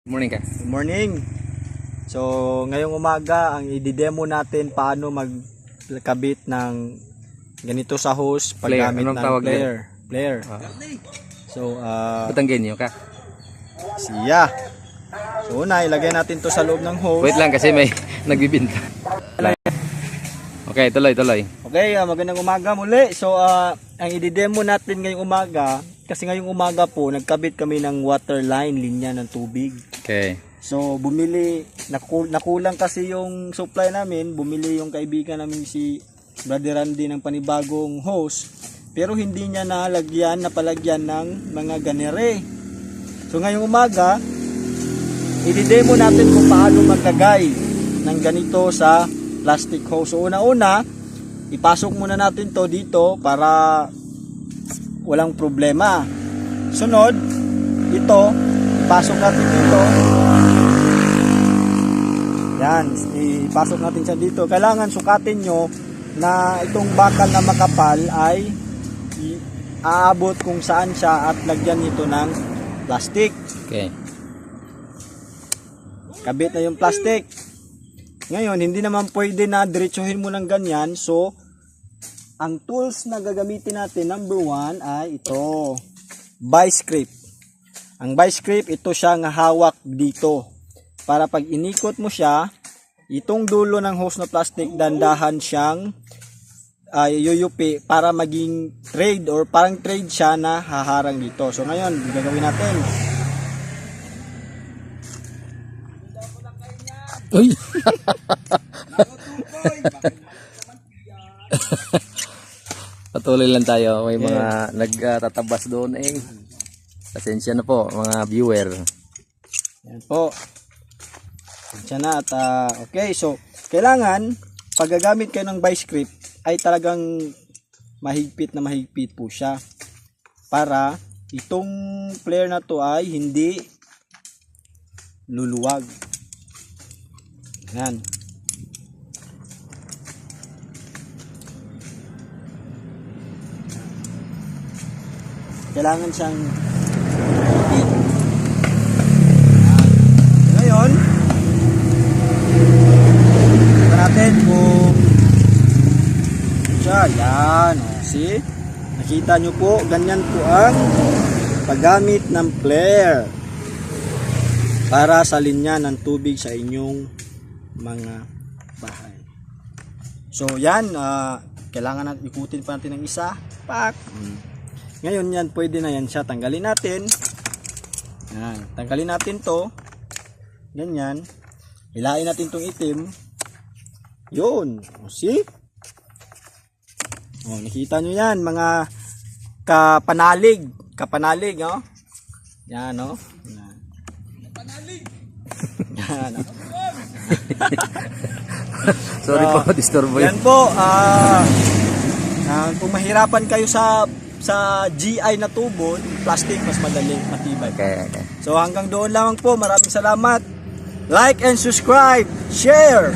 Morning ka. Good morning. So, ngayong umaga, ang i-demo natin paano magkabit ng ganito sa hose paggamit Anong ng tawag player. So, Batang genyo ka. siya. So, una, ilagay natin to sa loob ng hose. Wait lang kasi may nagbibinta. Okay, tuloy. Okay, magandang umaga muli. So, ang i-demo natin ngayong umaga, kasi ngayong umaga po, nagkabit kami ng water line, linya ng tubig. Okay. So, nakulang kasi yung supply namin, bumili yung kaibigan namin si Brother Randy ng panibagong hose, pero hindi niya napalagyan ng mga ganere. So, ngayong umaga, i-demo natin kung paano maglagay ng ganito sa plastic hose. So, una-una, ipasok muna natin to dito para walang problema. Sunod, ito, ipasok natin dito. Yan, ipasok natin siya dito. Kailangan sukatin nyo na itong bakal na makapal ay aabot kung saan siya at lagyan nito ng plastic. Okay. Kabit na yung plastic. Ngayon, hindi naman pwede na diretsuhin mo ng ganyan. So, ang tools na gagamitin natin, number 1 ay ito, vice grip. Ang vice grip, ito siya nga hawak dito. Para pag inikot mo siya, itong dulo ng hose na plastic, dandahan siyang yuyupi para maging trade or parang trade siya na haharang dito. So ngayon, gagawin natin. Uy! Patuloy lang tayo. May mga nagtatabas doon eh. Pasensya na po mga viewer. Yan po. Diyan na at okay, so kailangan pag gagamit kayo ng vice grip ay talagang mahigpit po siya para itong player na to ay hindi luluwag. Yan. Kailangan siyang higpit. Ngayon, tignan natin kung siya, yan, see? Nakita nyo po, ganyan po ang paggamit ng flare para sa linya ng tubig sa inyong mga bahay. So yan, kailangan natin ikutin pa natin ng isa. Pak! Ngayon yan, pwede na yan siya. Tanggalin natin. Yan, tanggalin natin to. Ganyan. Hilain natin tong itim. Yun. O, see? O, nakita nyo yan, mga kapanalig. Kapanalig, o. Yan, o. Yan. Kapanalig! Yan, o. Sorry po, disturbo yan po. Kung mahirapan kayo sa GI na tubo, plastic mas madali, matibay. Okay. So hanggang doon lamang po. Maraming salamat. Like and subscribe. Share.